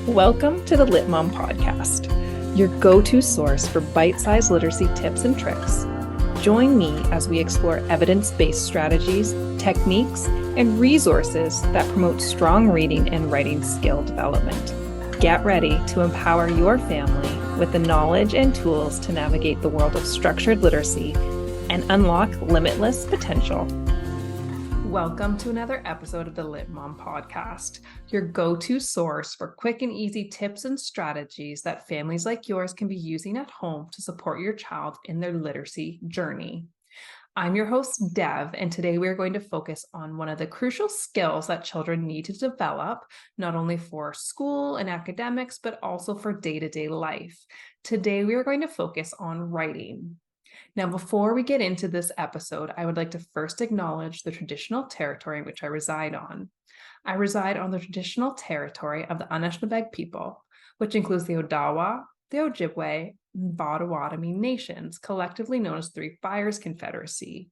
Welcome to the Lit Mom Podcast, your go-to source for bite-sized literacy tips and tricks. Join me as we explore evidence-based strategies, techniques, and resources that promote strong reading and writing skill development. Get ready to empower your family with the knowledge and tools to navigate the world of structured literacy and unlock limitless potential. Welcome to another episode of the Lit Mom Podcast, your go-to source for quick and easy tips and strategies that families like yours can be using at home to support your child in their literacy journey. I'm your host, Dev, and today we are going to focus on one of the crucial skills that children need to develop, not only for school and academics, but also for day-to-day life. Today, we are going to focus on writing. Now, before we get into this episode, I would like to first acknowledge the traditional territory in which I reside on. I reside on the traditional territory of the Anishinaabe people, which includes the Odawa, the Ojibwe, and Potawatomi nations, collectively known as Three Fires Confederacy.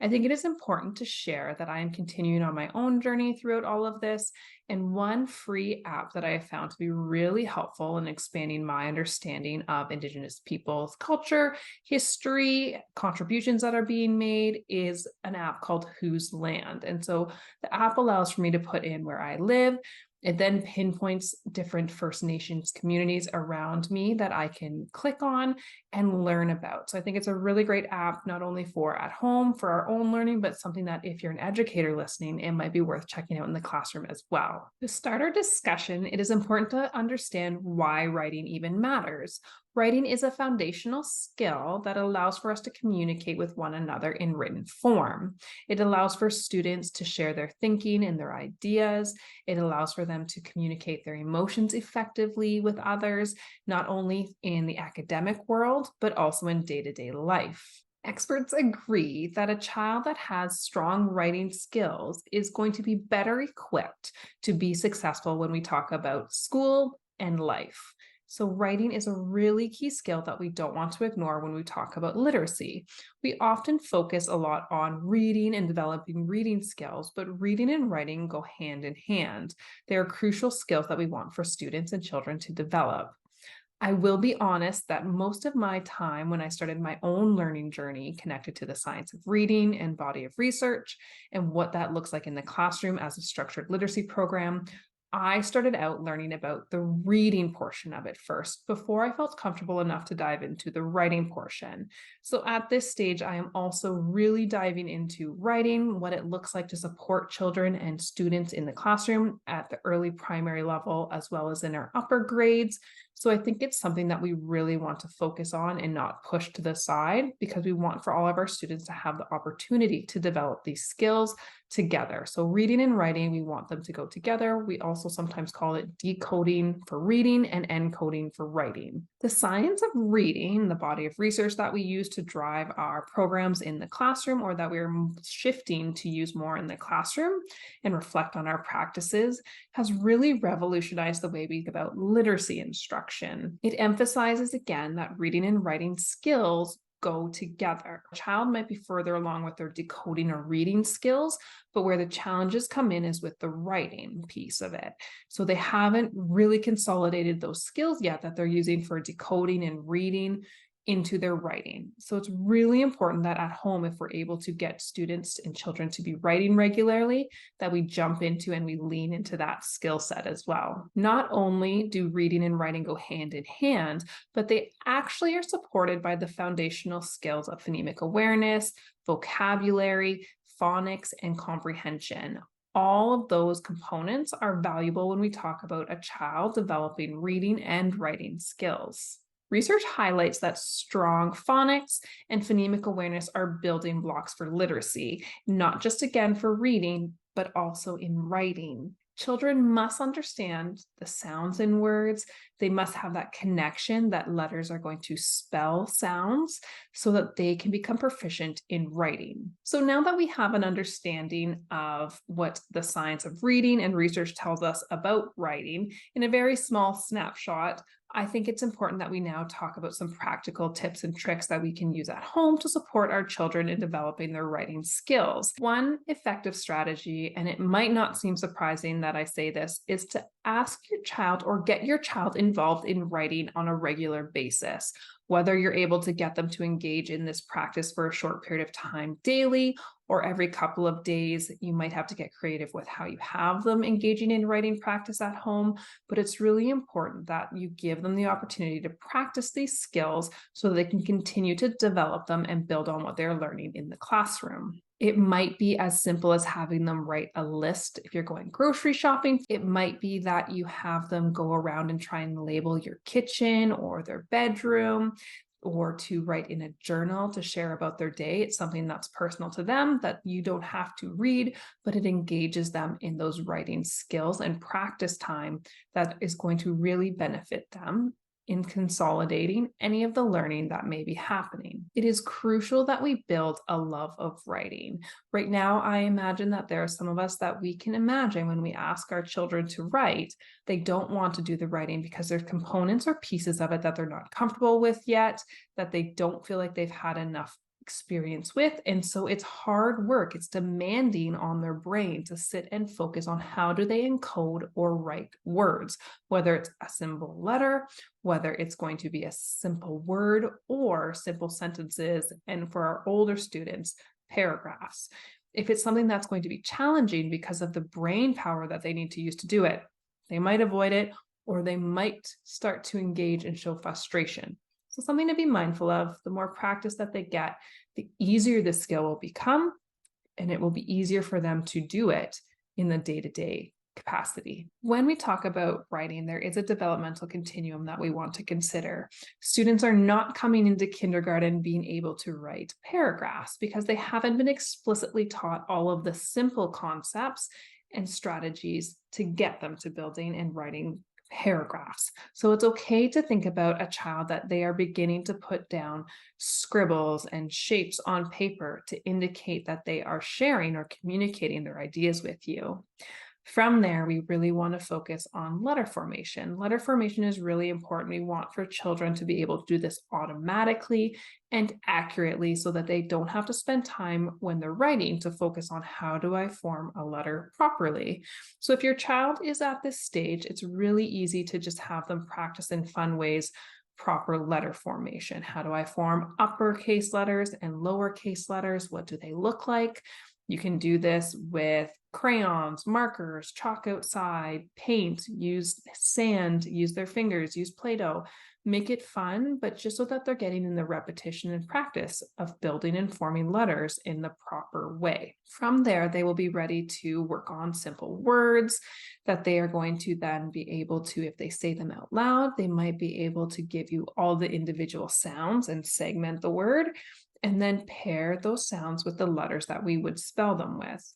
I think it is important to share that I am continuing on my own journey throughout all of this, and one free app that I have found to be really helpful in expanding my understanding of Indigenous peoples' culture, history, contributions that are being made is an app called Whose Land. And so the app allows for me to put in where I live. It then pinpoints different First Nations communities around me that I can click on and learn about. So I think it's a really great app, not only for at home, for our own learning, but something that if you're an educator listening, it might be worth checking out in the classroom as well. To start our discussion, it is important to understand why writing even matters. Writing is a foundational skill that allows for us to communicate with one another in written form. It allows for students to share their thinking and their ideas. It allows for them to communicate their emotions effectively with others, not only in the academic world, but also in day-to-day life. Experts agree that a child that has strong writing skills is going to be better equipped to be successful when we talk about school and life. So writing is a really key skill that we don't want to ignore when we talk about literacy. We often focus a lot on reading and developing reading skills, but reading and writing go hand in hand. They are crucial skills that we want for students and children to develop. I will be honest that most of my time when I started my own learning journey connected to the science of reading and body of research and what that looks like in the classroom as a structured literacy program, I started out learning about the reading portion of it first before I felt comfortable enough to dive into the writing portion. So at this stage, I am also really diving into writing, what it looks like to support children and students in the classroom at the early primary level, as well as in our upper grades. So I think it's something that we really want to focus on and not push to the side, because we want for all of our students to have the opportunity to develop these skills together. So reading and writing, we want them to go together. We also sometimes call it decoding for reading and encoding for writing. The science of reading, the body of research that we use to drive our programs in the classroom, or that we're shifting to use more in the classroom and reflect on our practices, has really revolutionized the way we think about literacy instruction. It emphasizes again that reading and writing skills go together. A child might be further along with their decoding or reading skills, but where the challenges come in is with the writing piece of it. So they haven't really consolidated those skills yet that they're using for decoding and reading into their writing. So it's really important that at home, if we're able to get students and children to be writing regularly, that we jump into and we lean into that skill set as well. Not only do reading and writing go hand in hand, but they actually are supported by the foundational skills of phonemic awareness, vocabulary, phonics, and comprehension. All of those components are valuable when we talk about a child developing reading and writing skills. Research highlights that strong phonics and phonemic awareness are building blocks for literacy, not just again for reading, but also in writing. Children must understand the sounds in words. They must have that connection that letters are going to spell sounds so that they can become proficient in writing. So now that we have an understanding of what the science of reading and research tells us about writing in a very small snapshot, I think it's important that we now talk about some practical tips and tricks that we can use at home to support our children in developing their writing skills. One effective strategy, and it might not seem surprising that I say this, is to ask your child or get your child involved in writing on a regular basis. Whether you're able to get them to engage in this practice for a short period of time daily or every couple of days, you might have to get creative with how you have them engaging in writing practice at home. But it's really important that you give them the opportunity to practice these skills so that they can continue to develop them and build on what they're learning in the classroom. It might be as simple as having them write a list if you're going grocery shopping. It might be that you have them go around and try and label your kitchen or their bedroom, or to write in a journal to share about their day. It's something that's personal to them that you don't have to read, but it engages them in those writing skills and practice time that is going to really benefit them in consolidating any of the learning that may be happening. It is crucial that we build a love of writing. Right now, I imagine that there are some of us that we can imagine when we ask our children to write, they don't want to do the writing because there's components or pieces of it that they're not comfortable with yet, that they don't feel like they've had enough experience with. And so it's hard work. It's demanding on their brain to sit and focus on how do they encode or write words, whether it's a simple letter, whether it's going to be a simple word or simple sentences. And for our older students, paragraphs. If it's something that's going to be challenging because of the brain power that they need to use to do it, they might avoid it or they might start to engage and show frustration. So something to be mindful of, the more practice that they get, the easier the skill will become, and it will be easier for them to do it in the day-to-day capacity. When we talk about writing, there is a developmental continuum that we want to consider. Students are not coming into kindergarten being able to write paragraphs because they haven't been explicitly taught all of the simple concepts and strategies to get them to building and writing paragraphs. So it's okay to think about a child that they are beginning to put down scribbles and shapes on paper to indicate that they are sharing or communicating their ideas with you. From there, we really want to focus on letter formation. Letter formation is really important. We want for children to be able to do this automatically and accurately so that they don't have to spend time when they're writing to focus on how do I form a letter properly. So if your child is at this stage, it's really easy to just have them practice in fun ways proper letter formation. How do I form uppercase letters and lowercase letters? What do they look like? You can do this with crayons, markers, chalk outside, paint, use sand, use their fingers, use Play-Doh. Make it fun, but just so that they're getting in the repetition and practice of building and forming letters in the proper way. From there, they will be ready to work on simple words that they are going to then be able to, if they say them out loud, they might be able to give you all the individual sounds and segment the word, and then pair those sounds with the letters that we would spell them with.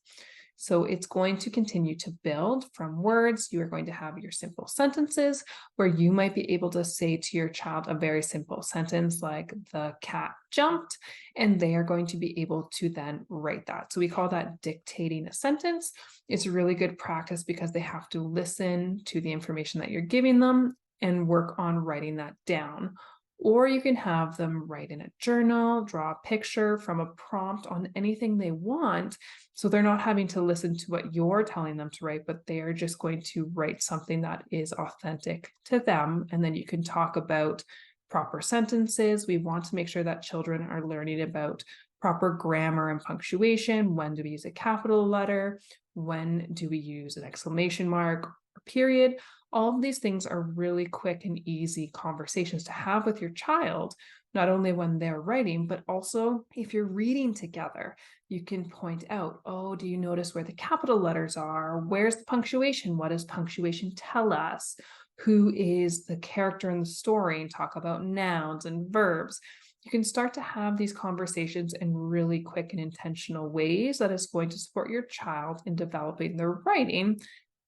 So it's going to continue to build from words. You are going to have your simple sentences where you might be able to say to your child a very simple sentence like the cat jumped, and they are going to be able to then write that. So we call that dictating a sentence. It's really good practice because they have to listen to the information that you're giving them and work on writing that down. Or you can have them write in a journal, draw a picture from a prompt on anything they want. So they're not having to listen to what you're telling them to write, but they are just going to write something that is authentic to them. And then you can talk about proper sentences. We want to make sure that children are learning about proper grammar and punctuation. When do we use a capital letter? When do we use an exclamation mark or period? All of these things are really quick and easy conversations to have with your child, not only when they're writing, but also if you're reading together. You can point out, oh, do you notice where the capital letters are? Where's the punctuation? What does punctuation tell us? Who is the character in the story? And talk about nouns and verbs. You can start to have these conversations in really quick and intentional ways that is going to support your child in developing their writing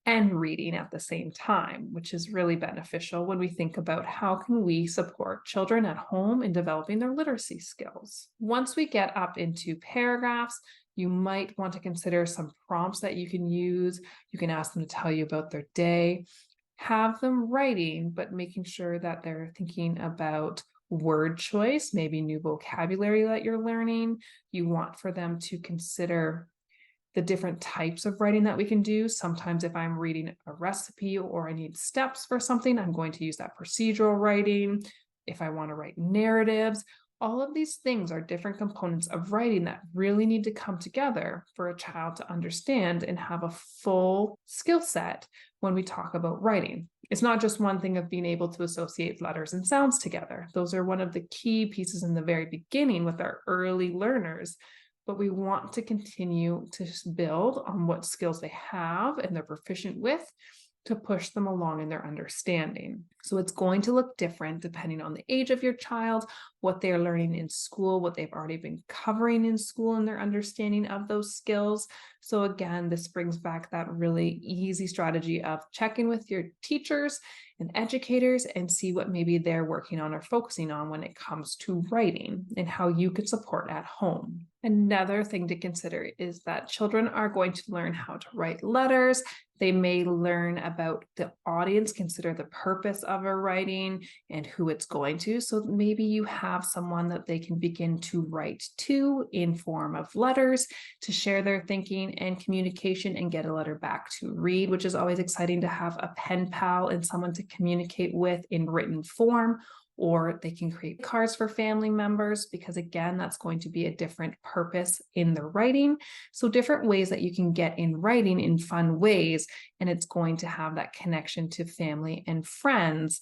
and reading at the same time, which is really beneficial when we think about how can we support children at home in developing their literacy skills. Once we get up into paragraphs, you might want to consider some prompts that you can use. You can ask them to tell you about their day. have them writing, but making sure that they're thinking about word choice, maybe new vocabulary that you're learning. You want for them to consider the different types of writing that we can do. Sometimes if I'm reading a recipe or I need steps for something, I'm going to use that procedural writing. If I want to write narratives, all of these things are different components of writing that really need to come together for a child to understand and have a full skill set when we talk about writing. It's not just one thing of being able to associate letters and sounds together. Those are one of the key pieces in the very beginning with our early learners. But we want to continue to build on what skills they have and they're proficient with to push them along in their understanding. So it's going to look different depending on the age of your child, what they're learning in school, what they've already been covering in school and their understanding of those skills. So again, this brings back that really easy strategy of checking with your teachers and educators and see what maybe they're working on or focusing on when it comes to writing and how you could support at home. Another thing to consider is that children are going to learn how to write letters. They may learn about the audience, consider the purpose of a writing and who it's going to. So maybe you have someone that they can begin to write to in form of letters to share their thinking and communication and get a letter back to read, which is always exciting to have a pen pal and someone to communicate with in written form. Or they can create cards for family members because again, that's going to be a different purpose in the writing. So different ways that you can get in writing in fun ways, and it's going to have that connection to family and friends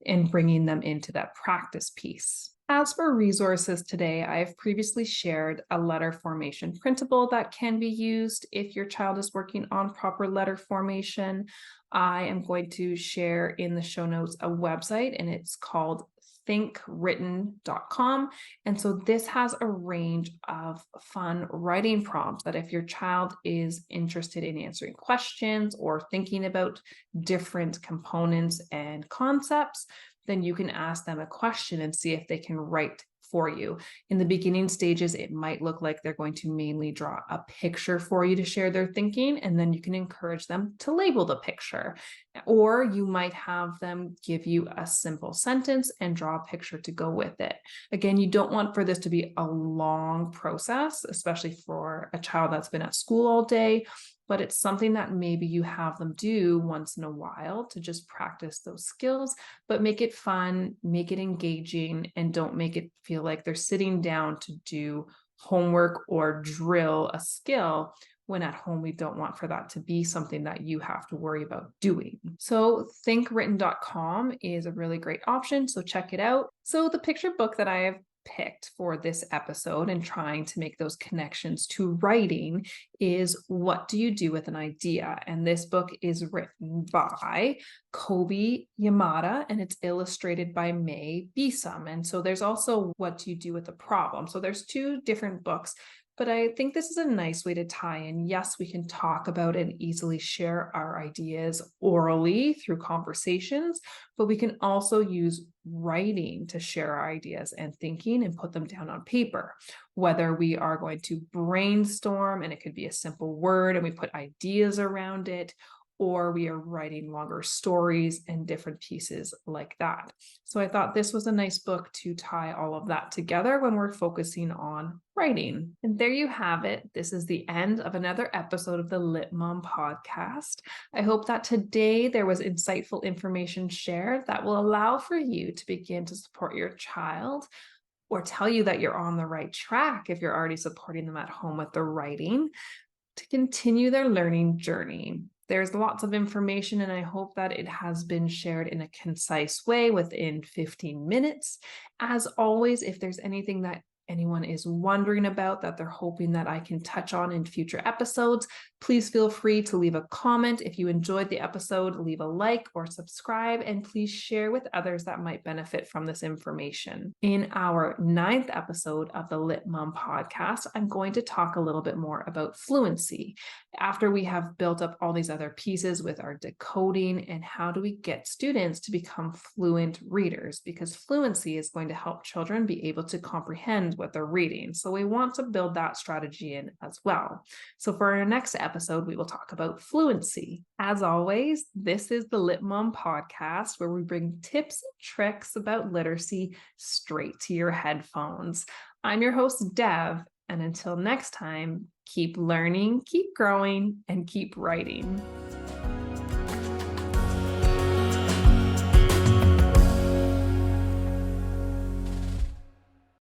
and bringing them into that practice piece. As for resources today, I've previously shared a letter formation printable that can be used if your child is working on proper letter formation. I am going to share in the show notes a website, and it's called thinkwritten.com. And so this has a range of fun writing prompts that if your child is interested in answering questions or thinking about different components and concepts, then you can ask them a question and see if they can write for you. In the beginning stages, it might look like they're going to mainly draw a picture for you to share their thinking, and then you can encourage them to label the picture. Or you might have them give you a simple sentence and draw a picture to go with it. Again, you don't want for this to be a long process, especially for a child that's been at school all day, but it's something that maybe you have them do once in a while to just practice those skills, but make it fun, make it engaging, and don't make it feel like they're sitting down to do homework or drill a skill when at home we don't want for that to be something that you have to worry about doing. So thinkwritten.com is a really great option, so check it out. So the picture book that I have picked for this episode and trying to make those connections to writing is What Do You Do with an Idea? And this book is written by Kobe Yamada and it's illustrated by May Besom. And so there's also What Do You Do with a Problem? So there's two different books, but I think this is a nice way to tie in. Yes, we can talk about and easily share our ideas orally through conversations, but we can also use writing to share our ideas and thinking and put them down on paper. Whether we are going to brainstorm and it could be a simple word and we put ideas around it, or we are writing longer stories and different pieces like that. So I thought this was a nice book to tie all of that together when we're focusing on writing. And there you have it. This is the end of another episode of the Lit Mom podcast. I hope that today there was insightful information shared that will allow for you to begin to support your child or tell you that you're on the right track if you're already supporting them at home with the writing to continue their learning journey. There's lots of information, and I hope that it has been shared in a concise way within 15 minutes. As always, if there's anything that anyone is wondering about that they're hoping that I can touch on in future episodes, please feel free to leave a comment. If you enjoyed the episode, leave a like or subscribe, and please share with others that might benefit from this information. In our 9th episode of the Lit Mom podcast, I'm going to talk a little bit more about fluency. After we have built up all these other pieces with our decoding, and how do we get students to become fluent readers? Because fluency is going to help children be able to comprehend understands what they're reading. So we want to build that strategy in as well. So for our next episode, we will talk about fluency. As always, this is the Lit Mom podcast, where we bring tips and tricks about literacy straight to your headphones. I'm your host, Dev, and until next time, keep learning, keep growing, and keep writing.